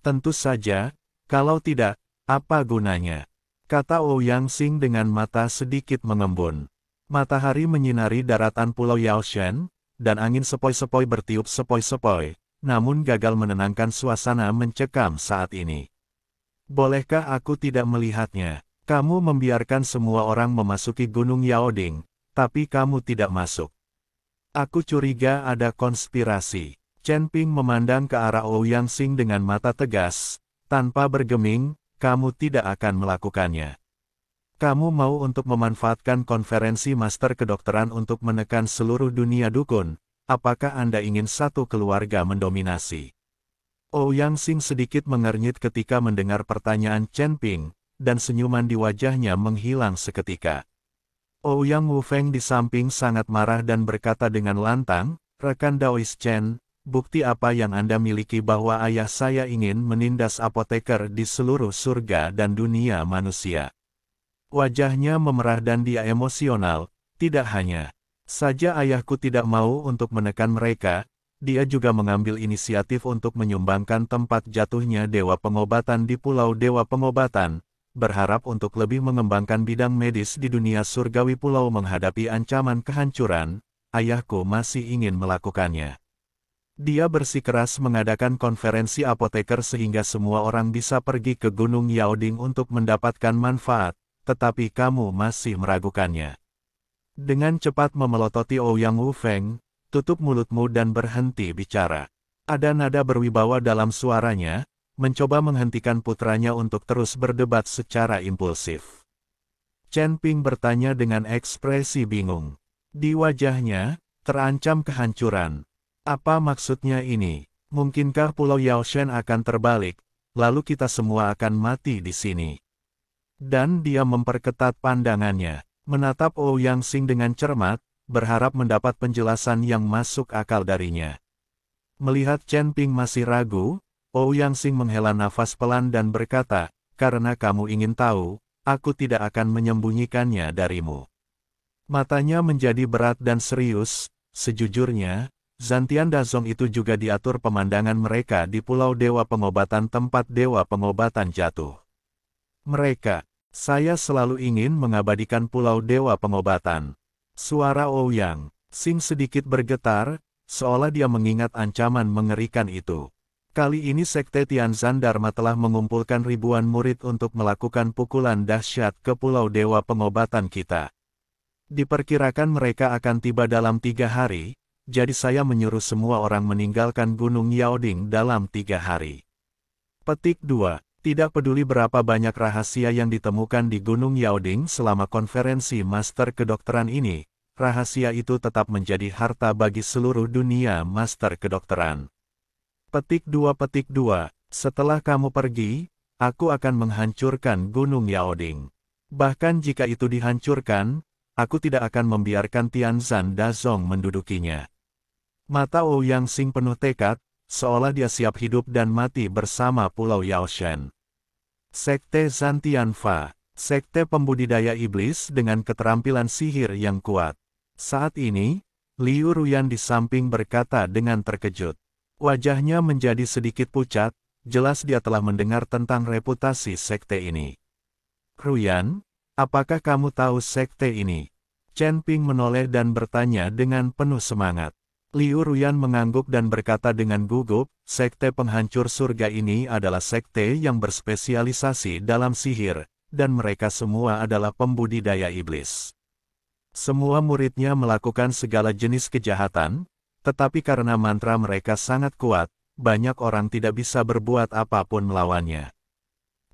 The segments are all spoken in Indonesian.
Tentu saja, kalau tidak, apa gunanya? Kata Ouyang Xing dengan mata sedikit mengembun. Matahari menyinari daratan Pulau Yaoshan, dan angin sepoi-sepoi bertiup sepoi-sepoi, namun gagal menenangkan suasana mencekam saat ini. Bolehkah aku tidak melihatnya? Kamu membiarkan semua orang memasuki Gunung Yaoding, tapi kamu tidak masuk. Aku curiga ada konspirasi. Chen Ping memandang ke arah Ouyang Xing dengan mata tegas, tanpa bergeming, kamu tidak akan melakukannya. Kamu mau untuk memanfaatkan konferensi master kedokteran untuk menekan seluruh dunia dukun, apakah Anda ingin satu keluarga mendominasi? Ouyang Xing sedikit mengernyit ketika mendengar pertanyaan Chen Ping, dan senyuman di wajahnya menghilang seketika. Ouyang Wufeng di samping sangat marah dan berkata dengan lantang, "Rekan Daois Chen, bukti apa yang Anda miliki bahwa ayah saya ingin menindas apoteker di seluruh surga dan dunia manusia?" Wajahnya memerah dan dia emosional, tidak hanya saja ayahku tidak mau untuk menekan mereka, dia juga mengambil inisiatif untuk menyumbangkan tempat jatuhnya Dewa Pengobatan di Pulau Dewa Pengobatan, berharap untuk lebih mengembangkan bidang medis di dunia surgawi pulau menghadapi ancaman kehancuran, ayahku masih ingin melakukannya. Dia bersikeras mengadakan konferensi apoteker sehingga semua orang bisa pergi ke Gunung Yaoding untuk mendapatkan manfaat, tetapi kamu masih meragukannya. Dengan cepat memelototi Ouyang Wufeng, tutup mulutmu dan berhenti bicara. Ada nada berwibawa dalam suaranya, mencoba menghentikan putranya untuk terus berdebat secara impulsif. Chen Ping bertanya dengan ekspresi bingung. Di wajahnya, terancam kehancuran. Apa maksudnya ini? Mungkinkah Pulau Yaoshan akan terbalik, lalu kita semua akan mati di sini? Dan dia memperketat pandangannya, menatap Ouyang Xing dengan cermat, berharap mendapat penjelasan yang masuk akal darinya. Melihat Chen Ping masih ragu, Ouyang Xing menghela nafas pelan dan berkata, "Karena kamu ingin tahu, aku tidak akan menyembunyikannya darimu." Matanya menjadi berat dan serius, sejujurnya, Zantian Dazong itu juga diatur pemandangan mereka di Pulau Dewa Pengobatan tempat Dewa Pengobatan jatuh. Saya selalu ingin mengabadikan Pulau Dewa Pengobatan. Suara Ouyang Xing sedikit bergetar, seolah dia mengingat ancaman mengerikan itu. Kali ini Sekte Tianzan Dharma telah mengumpulkan ribuan murid untuk melakukan pukulan dahsyat ke Pulau Dewa Pengobatan kita. Diperkirakan mereka akan tiba dalam 3 hari, jadi saya menyuruh semua orang meninggalkan Gunung Yaoding dalam 3 hari. Petik 2. Tidak peduli berapa banyak rahasia yang ditemukan di Gunung Yaoding selama konferensi master kedokteran ini, rahasia itu tetap menjadi harta bagi seluruh dunia master kedokteran. Petik 2. Setelah kamu pergi, aku akan menghancurkan Gunung Yaoding. Bahkan jika itu dihancurkan, aku tidak akan membiarkan Tianzan Dazong mendudukinya. Mata Ouyang Xing penuh tekad, seolah dia siap hidup dan mati bersama Pulau Yaoshan. Sekte Zantianfa, sekte pembudidaya iblis dengan keterampilan sihir yang kuat. Saat ini, Liu Ruyan di samping berkata dengan terkejut. Wajahnya menjadi sedikit pucat, jelas dia telah mendengar tentang reputasi sekte ini. "Ruyan, apakah kamu tahu sekte ini?" Chen Ping menoleh dan bertanya dengan penuh semangat. Liu Ruyan mengangguk dan berkata dengan gugup, "Sekte penghancur surga ini adalah sekte yang berspesialisasi dalam sihir, dan mereka semua adalah pembudidaya iblis. Semua muridnya melakukan segala jenis kejahatan, tetapi karena mantra mereka sangat kuat, banyak orang tidak bisa berbuat apapun melawannya."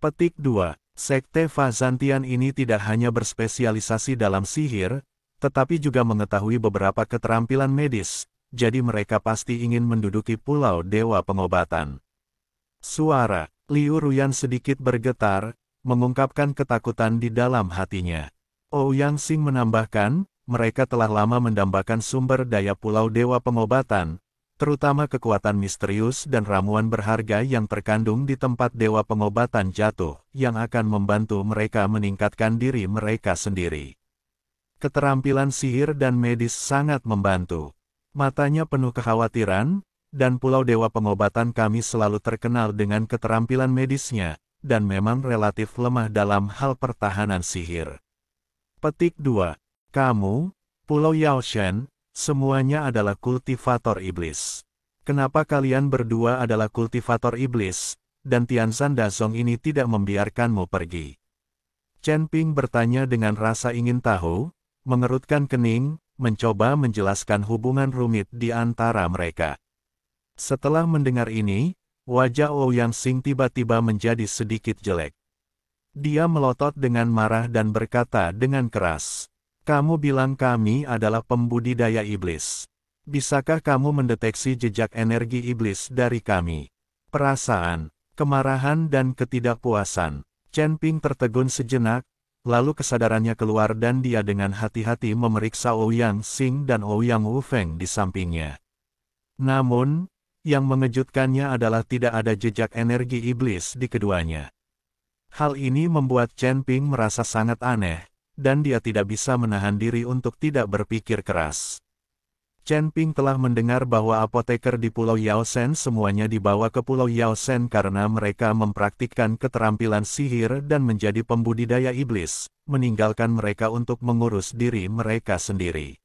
Petik 2. Sekte Fazantian ini tidak hanya berspesialisasi dalam sihir, tetapi juga mengetahui beberapa keterampilan medis, jadi mereka pasti ingin menduduki Pulau Dewa Pengobatan. Suara Liu Ruyan sedikit bergetar, mengungkapkan ketakutan di dalam hatinya. Ouyang Xing menambahkan, mereka telah lama mendambakan sumber daya Pulau Dewa Pengobatan, terutama kekuatan misterius dan ramuan berharga yang terkandung di tempat Dewa Pengobatan jatuh, yang akan membantu mereka meningkatkan diri mereka sendiri. Keterampilan sihir dan medis sangat membantu. Matanya penuh kekhawatiran, dan Pulau Dewa Pengobatan kami selalu terkenal dengan keterampilan medisnya, dan memang relatif lemah dalam hal pertahanan sihir. Petik 2. Kamu, Pulau Yaoshen, semuanya adalah kultivator iblis. Kenapa kalian berdua adalah kultivator iblis, dan Tianzhan Dazong ini tidak membiarkanmu pergi? Chen Ping bertanya dengan rasa ingin tahu, mengerutkan kening, mencoba menjelaskan hubungan rumit di antara mereka. Setelah mendengar ini, wajah Ouyang Xing tiba-tiba menjadi sedikit jelek. Dia melotot dengan marah dan berkata dengan keras, "Kamu bilang kami adalah pembudidaya iblis. Bisakah kamu mendeteksi jejak energi iblis dari kami?" Perasaan, kemarahan dan ketidakpuasan. Chen Ping tertegun sejenak, lalu kesadarannya keluar dan dia dengan hati-hati memeriksa Ouyang Xing dan Ouyang Wufeng di sampingnya. Namun, yang mengejutkannya adalah tidak ada jejak energi iblis di keduanya. Hal ini membuat Chen Ping merasa sangat aneh, dan dia tidak bisa menahan diri untuk tidak berpikir keras. Chen Ping telah mendengar bahwa apoteker di Pulau Yaosen semuanya dibawa ke Pulau Yaosen karena mereka mempraktikkan keterampilan sihir dan menjadi pembudidaya iblis, meninggalkan mereka untuk mengurus diri mereka sendiri.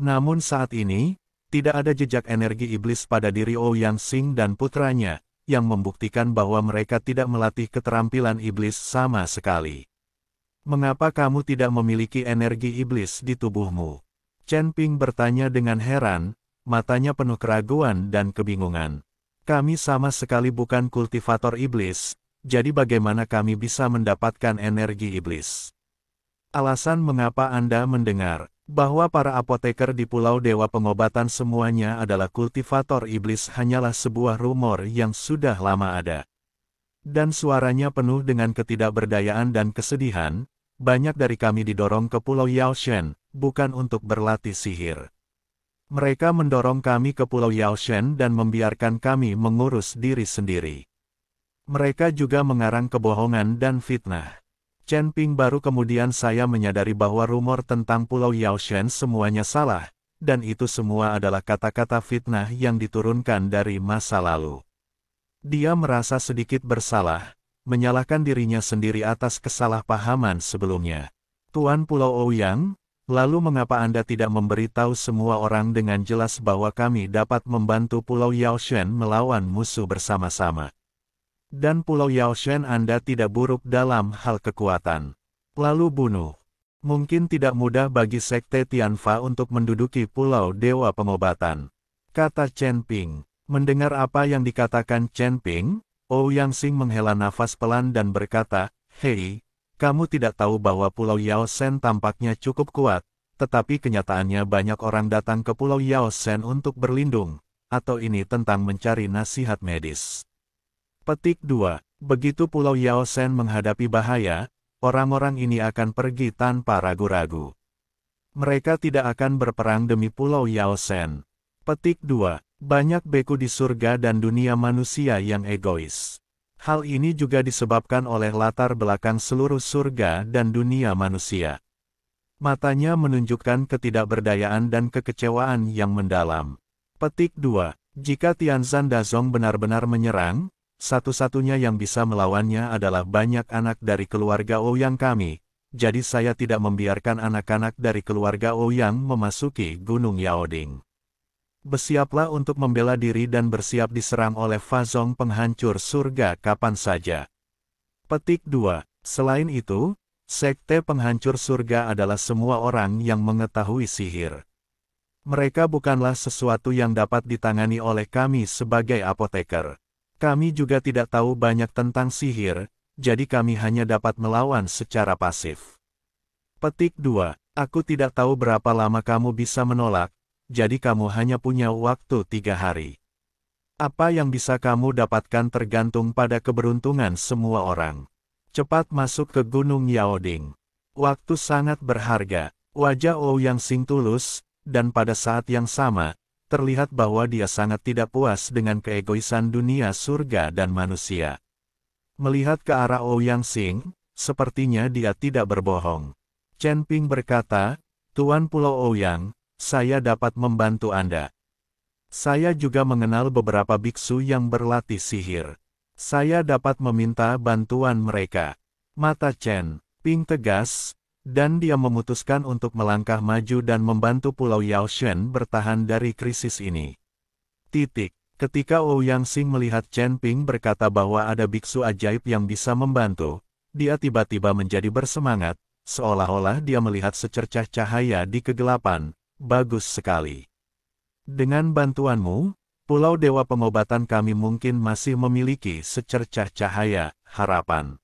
Namun saat ini, tidak ada jejak energi iblis pada diri Ouyang Xing dan putranya, yang membuktikan bahwa mereka tidak melatih keterampilan iblis sama sekali. "Mengapa kamu tidak memiliki energi iblis di tubuhmu?" Chen Ping bertanya dengan heran, matanya penuh keraguan dan kebingungan. "Kami sama sekali bukan kultivator iblis, jadi bagaimana kami bisa mendapatkan energi iblis?" Alasan mengapa Anda mendengar bahwa para apoteker di Pulau Dewa Pengobatan semuanya adalah kultivator iblis hanyalah sebuah rumor yang sudah lama ada. Dan suaranya penuh dengan ketidakberdayaan dan kesedihan, banyak dari kami didorong ke Pulau Yaoshen, bukan untuk berlatih sihir. Mereka mendorong kami ke Pulau Yaoshen dan membiarkan kami mengurus diri sendiri. Mereka juga mengarang kebohongan dan fitnah. Chen Ping baru kemudian saya menyadari bahwa rumor tentang Pulau Yaoshen semuanya salah, dan itu semua adalah kata-kata fitnah yang diturunkan dari masa lalu. Dia merasa sedikit bersalah, menyalahkan dirinya sendiri atas kesalahpahaman sebelumnya. "Tuan Pulau Ouyang, lalu mengapa Anda tidak memberitahu semua orang dengan jelas bahwa kami dapat membantu Pulau Yaoshen melawan musuh bersama-sama? Dan Pulau Yaoshen Anda tidak buruk dalam hal kekuatan. Lalu bunuh. Mungkin tidak mudah bagi Sekte Tianfa untuk menduduki Pulau Dewa Pengobatan," kata Chen Ping. Mendengar apa yang dikatakan Chen Ping, Ouyang Xing menghela nafas pelan dan berkata, "Hei, kamu tidak tahu bahwa Pulau Yaosen tampaknya cukup kuat, tetapi kenyataannya banyak orang datang ke Pulau Yaosen untuk berlindung, atau ini tentang mencari nasihat medis." Petik 2. Begitu Pulau Yaosen menghadapi bahaya, orang-orang ini akan pergi tanpa ragu-ragu. Mereka tidak akan berperang demi Pulau Yaosen. Petik 2. Banyak beku di surga dan dunia manusia yang egois. Hal ini juga disebabkan oleh latar belakang seluruh surga dan dunia manusia. Matanya menunjukkan ketidakberdayaan dan kekecewaan yang mendalam. Petik 2. Jika Tianzhan Dazong benar-benar menyerang, satu-satunya yang bisa melawannya adalah banyak anak dari keluarga Ouyang kami, jadi saya tidak membiarkan anak-anak dari keluarga Ouyang memasuki Gunung Yaoding. Bersiaplah untuk membela diri dan bersiap diserang oleh Fazong penghancur surga kapan saja. Petik 2. Selain itu, Sekte Penghancur Surga adalah semua orang yang mengetahui sihir. Mereka bukanlah sesuatu yang dapat ditangani oleh kami sebagai apoteker. Kami juga tidak tahu banyak tentang sihir, jadi kami hanya dapat melawan secara pasif. Petik 2. Aku tidak tahu berapa lama kamu bisa menolak, jadi kamu hanya punya waktu 3 hari. Apa yang bisa kamu dapatkan tergantung pada keberuntungan semua orang. Cepat masuk ke Gunung Yaoding. Waktu sangat berharga. Wajah Ouyang Xing tulus, dan pada saat yang sama, terlihat bahwa dia sangat tidak puas dengan keegoisan dunia surga dan manusia. Melihat ke arah Ouyang Xing, sepertinya dia tidak berbohong. Chen Ping berkata, "Tuan Pulau Ouyang, saya dapat membantu Anda." Saya juga mengenal beberapa biksu yang berlatih sihir. Saya dapat meminta bantuan mereka. Mata Chen Ping tegas, dan dia memutuskan untuk melangkah maju dan membantu Pulau Yaoshen bertahan dari krisis ini. Ketika Ouyang Xing melihat Chen Ping berkata bahwa ada biksu ajaib yang bisa membantu, dia tiba-tiba menjadi bersemangat, seolah-olah dia melihat secercah cahaya di kegelapan. Bagus sekali. Dengan bantuanmu, Pulau Dewa Pengobatan kami mungkin masih memiliki secercah cahaya, harapan.